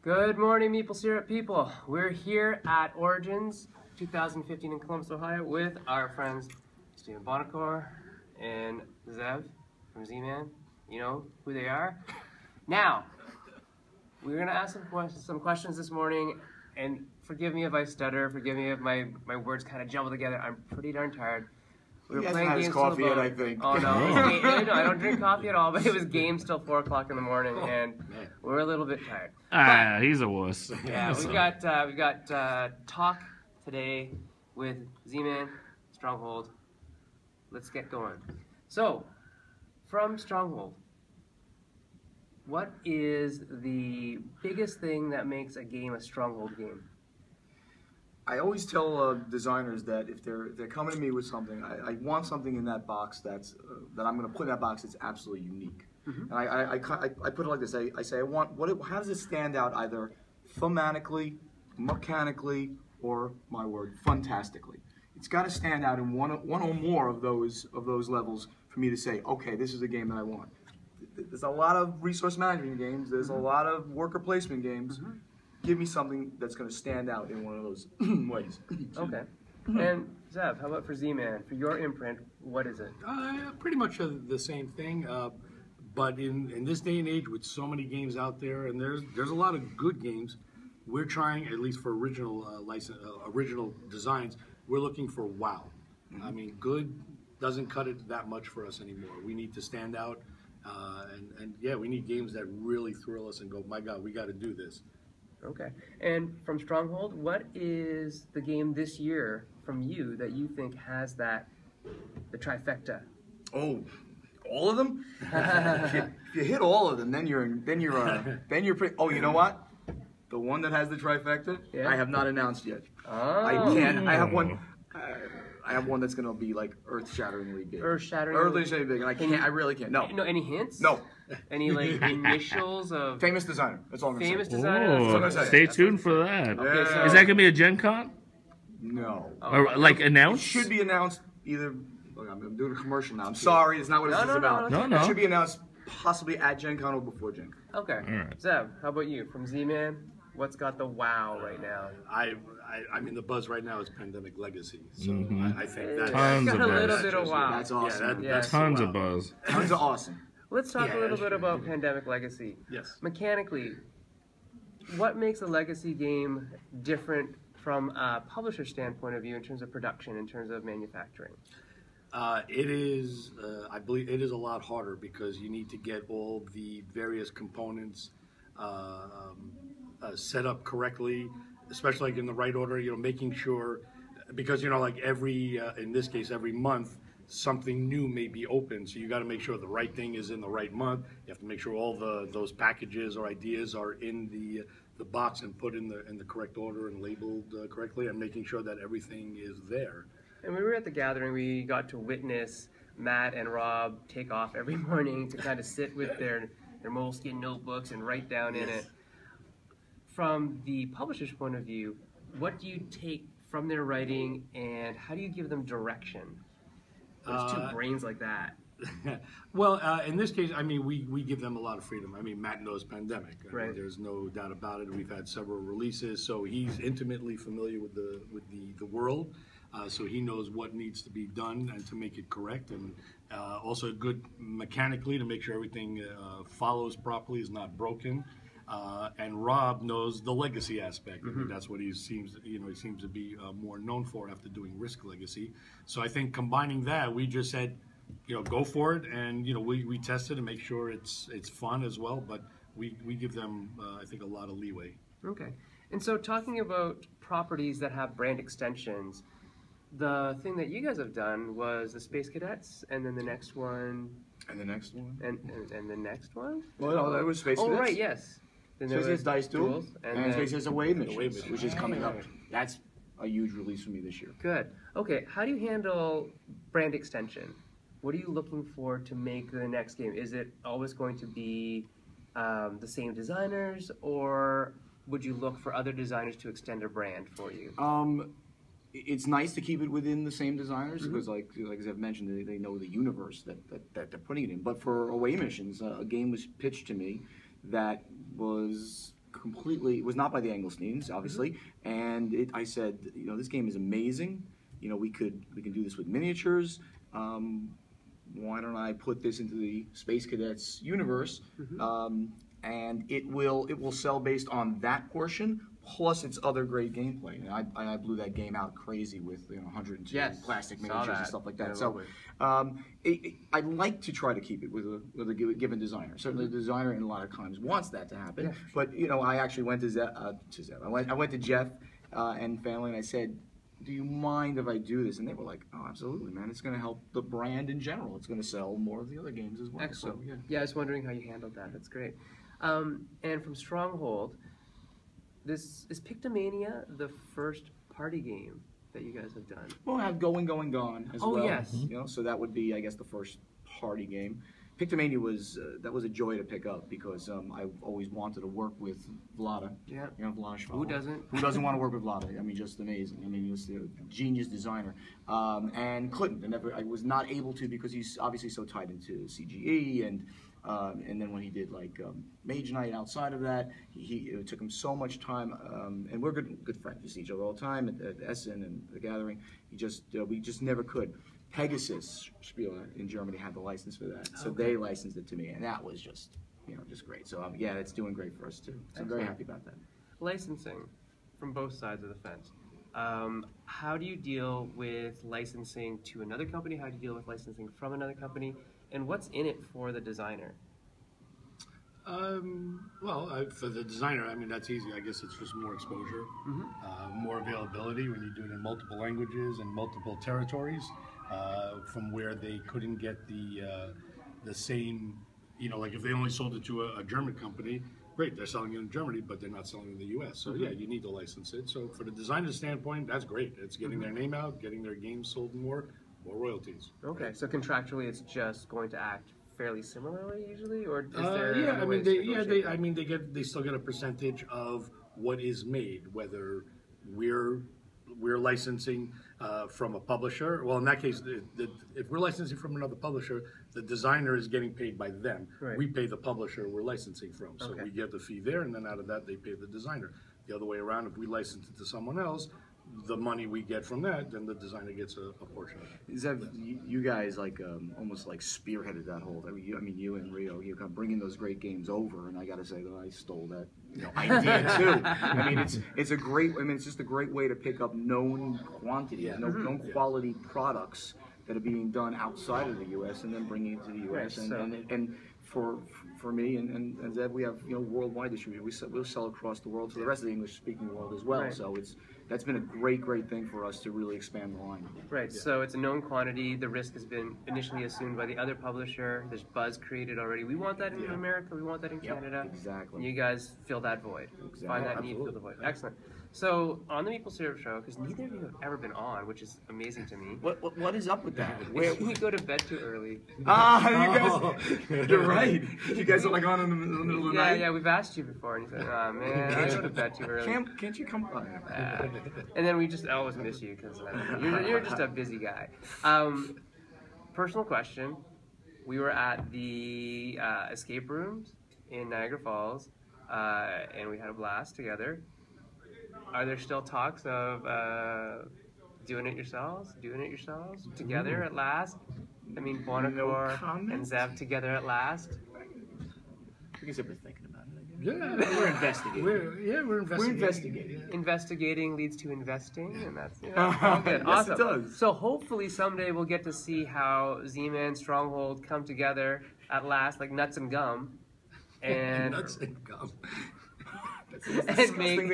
Good morning, maple syrup people. We're here at Origins 2015 in Columbus, Ohio with our friends Stephen Bonacore and Zev from Z-Man. You know who they are. Now, we're going to ask some questions this morning, and forgive me if I stutter, forgive me if my words kind of jumble together. I'm pretty darn tired. We were playing games coffee yet, I think. Oh no, no, I don't drink coffee at all. But it was games till 4 o'clock in the morning, and we're a little bit tired. He's a wuss. Yeah, we got talk today with Z-Man, Stronghold. Let's get going. So, from Stronghold, what is the biggest thing that makes a game a Stronghold game? I always tell designers that if they're coming to me with something, I want something in that box that I'm going to put in that box that's absolutely unique. Mm-hmm. And I put it like this. I say I want how does it stand out either thematically, mechanically, or my word, fantastically. It's got to stand out in one or more of those levels for me to say, okay, this is a game that I want. There's a lot of resource management games. There's a lot of worker placement games. Mm-hmm. Give me something that's going to stand out in one of those ways. Okay. And Zev, how about for Z-Man? For your imprint, what is it? Pretty much the same thing. But in this day and age, with so many games out there, and there's a lot of good games, we're trying, at least for original original designs, we're looking for wow. Mm-hmm. I mean, good doesn't cut it that much for us anymore. We need to stand out, and yeah, we need games that really thrill us and go, my God, we got to do this. Okay. And from Stronghold, what is the game this year from you that you think has the trifecta? Oh, all of them? if you hit all of them, then you're pretty. Oh, you know what? The one that has the trifecta, yeah. I have not announced yet. Oh. I can't. I have one. I have one that's going to be like earth-shatteringly big. Earth-shatteringly big, and I can't. I really can't. No. No. Any hints? No. Any like initials of famous designer? That's all I'm going to say. Famous designer. Oh, stay tuned for that. Okay, so is that going to be a Gen Con? No. Or like announced? It should be announced either. Look, I'm doing a commercial now. I'm sorry, it's not what this is about. No. It should be announced possibly at Gen Con or before Gen Con. Okay. Right. Zev, how about you? From Z-Man, what's got the wow right now? I mean, the buzz right now is Pandemic Legacy. So I think that's got a little bit of wow. That's awesome. Yeah, that's tons of buzz. Tons of awesome. Let's talk a little bit about Pandemic Legacy. Yes. Mechanically, what makes a Legacy game different from a publisher standpoint of view in terms of production, in terms of manufacturing? It is, I believe, it is a lot harder because you need to get all the various components set up correctly, especially like in the right order. You know, making sure, because like every, in this case, every month, something new may be open, so you got to make sure the right thing is in the right month. You have to make sure all those packages or ideas are in the box and put in the correct order and labeled correctly, and making sure that everything is there. And when we were at the gathering, we got to witness Matt and Rob take off every morning to kind of sit with their moleskin notebooks and write down in it. From the publisher's point of view, what do you take from their writing, and how do you give them direction? There's two brains like that. Well, in this case, I mean, we give them a lot of freedom. I mean, Matt knows Pandemic. I mean, there's no doubt about it. We've had several releases, so he's intimately familiar with the world. So he knows what needs to be done and to make it correct, and also good mechanically to make sure everything follows properly, is not broken. And Rob knows the legacy aspect. I mean, that's what he seems to be more known for after doing Risk Legacy. So I think combining that, we just said, go for it, and we test it and make sure it's fun as well. But we give them, I think, a lot of leeway. Okay. And so talking about properties that have brand extensions, the thing that you guys have done was the Space Cadets, and then the next one. And the next one. And the next one? Well, no, that was Space Cadets. Oh, right, yes. Then Space Cadets Dice Duels, and Space Cadets Away Missions, which is coming up. That's a huge release for me this year. Good. Okay, how do you handle brand extension? What are you looking for to make the next game? Is it always going to be the same designers, or would you look for other designers to extend a brand for you? It's nice to keep it within the same designers because, like as I've mentioned, they know the universe that they're putting it in. But for Away Missions, a game was pitched to me that was completely. It was not by the Engelsteins, obviously. And I said, this game is amazing. We can do this with miniatures. Why don't I put this into the Space Cadets universe? And it will sell based on that portion plus its other great gameplay. And I blew that game out crazy with 102 plastic miniatures and stuff like that. So I like to try to keep it with a given designer. Certainly, the designer in a lot of times wants that to happen. But I actually went to Zev. I went to Jeff and family, and I said, do you mind if I do this? And they were like, oh, absolutely, man. It's going to help the brand in general. It's going to sell more of the other games as well. Excellent. So, I was wondering how you handled that. That's great. And from Stronghold, is Pictomania the first party game that you guys have done? Well, I have Going, Gone as well. Oh, yes. So that would be, I guess, the first party game. Pictomania was a joy to pick up because I've always wanted to work with Vlada. Yeah. Vlada Schwab. Who doesn't? Who doesn't want to work with Vlada? I mean, just amazing. I mean, he was a genius designer, and couldn't. I was not able to because he's obviously so tied into CGE, and then when he did Mage Knight outside of that, it took him so much time. And we're good friends. We see each other all the time at Essen and the Gathering. We just never could. Pegasus Spiele in Germany had the license for that, so they licensed it to me, and that was just great. So it's doing great for us too. So I'm very happy about that. Licensing from both sides of the fence. How do you deal with licensing to another company? How do you deal with licensing from another company? And what's in it for the designer? For the designer, I mean, that's easy. I guess it's just more exposure, more availability when you do it in multiple languages and multiple territories. From where they couldn't get the same, like if they only sold it to a German company, great, they're selling it in Germany, but they're not selling it in the U.S. So you need to license it. So for the designer's standpoint, that's great. It's getting their name out, getting their games sold more royalties. Okay, right? So contractually, it's just going to act fairly similarly usually, or is there? They still get a percentage of what is made, whether we're licensing from a publisher. Well, in that case, if we're licensing from another publisher, the designer is getting paid by them. Right. We pay the publisher we're licensing from. So we get the fee there, and then out of that, they pay the designer. The other way around, if we license it to someone else, the money we get from that, then the designer gets a portion of it. Is that you guys almost spearheaded that whole? I mean, you and Rio, you kind of bringing those great games over, and I got to say that I stole that idea too. I mean, it's a great. I mean, it's just a great way to pick up known quantities, known quality products that are being done outside of the U.S. and then bringing it to the U.S. Right, and for me and Zev, we have worldwide distribution. We'll sell across the world to the rest of the English-speaking world as well. Right. So that's been a great thing for us to really expand the line. Right. Yeah. So it's a known quantity. The risk has been initially assumed by the other publisher. There's buzz created already. We want that in America. We want that in Canada. Exactly. And you guys fill that void. Exactly. Find that need, fill the void. Excellent. So on the Maple Syrup Show, because neither of you have ever been on, which is amazing to me. What is up with that? Where we go to bed too early. You guys, you're right. You guys are on in the middle of the night. Yeah, we've asked you before, and you said, "Oh man, I go to bed too early." Can't you come on? And then we just always miss you because you're just a busy guy. Personal question: we were at the escape rooms in Niagara Falls, and we had a blast together. Are there still talks of doing it yourselves together at last? I mean, Bonacore and Zev together at last. I guess we're thinking about it. Yeah, we're investigating. We're investigating. Investigating leads to investing, and that's all good. Yes, awesome. It does. So hopefully someday we'll get to see how Z-Man and Stronghold come together at last, like nuts and gum, and nuts and gum. And make... You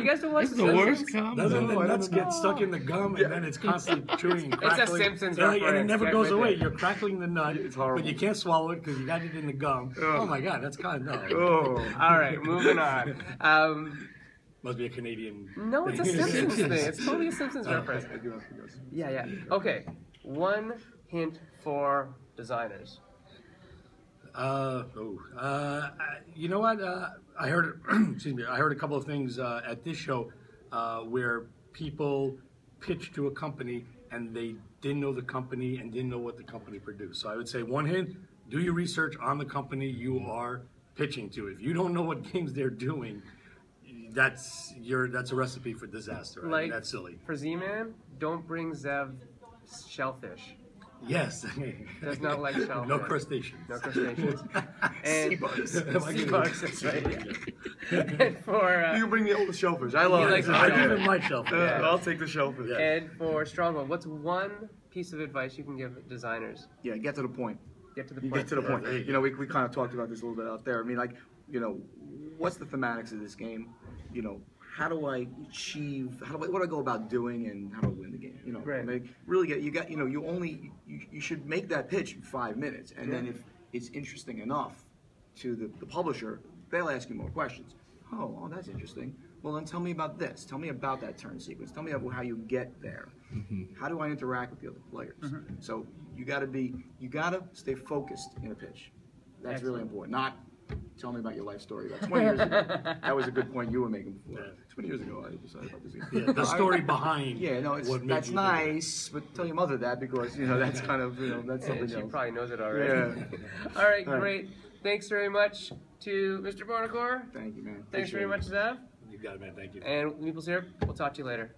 guys don't watch That's the worst comment. Doesn't the nuts get stuck in the gum and then it's constantly chewing and crackling? It's a Simpsons reference. And it never goes away. There. You're crackling the nut, but you can't swallow it because you got it in the gum. Oh my God, that's kind of dumb. All right, moving on. Must be a Canadian. No, it's a Simpsons thing. It's totally a Simpsons reference. Yeah. Okay, one hint for designers. You know what? I heard. Excuse me. I heard a couple of things at this show where people pitched to a company and they didn't know the company and didn't know what the company produced. So I would say one hint: do your research on the company you are pitching to. If you don't know what games they're doing, that's a recipe for disaster. I mean, Like, that's silly. For Z-Man, don't bring Zev shellfish. Yes. Does not like shellfish. No crustaceans. No crustaceans. And Sea bugs. sea bugs, that's right. Yeah. And for You can bring me all the shellfish. I love He it. likes the I shellfish. even like shellfish. Yeah. I'll take the shellfish. Yeah. and for Stronghold, what's one piece of advice you can give designers? Yeah, get to the point. Get to the You point. get to the point. there you You know, we kind of talked about this a little bit out there. I mean, like, you know, what's the thematics of this game? You know, how do I achieve? What do I go about doing, and how do I win the game? You know, Right. I mean, really you should make that pitch in 5 minutes, and then if it's interesting enough to the publisher, they'll ask you more questions. Oh, that's interesting. Well, then tell me about this. Tell me about that turn sequence. Tell me about how you get there. How do I interact with the other players? So you gotta stay focused in a pitch. That's really important. Not tell me about your life story. About 20 years ago. That was a good point you were making before. Yeah. 20 years ago, I decided about this. Yeah, the story behind. Yeah, no, what made that's you do it. nice, but tell your mother that because that's kind of that's And something she else. probably knows it already. Yeah. All right, All right. great. Thanks very much to Mr. Barnacore. Thank you, man. Thanks Appreciate very it. much, Zev. You got it, man. Thank you. And Meeples here. We'll talk to you later.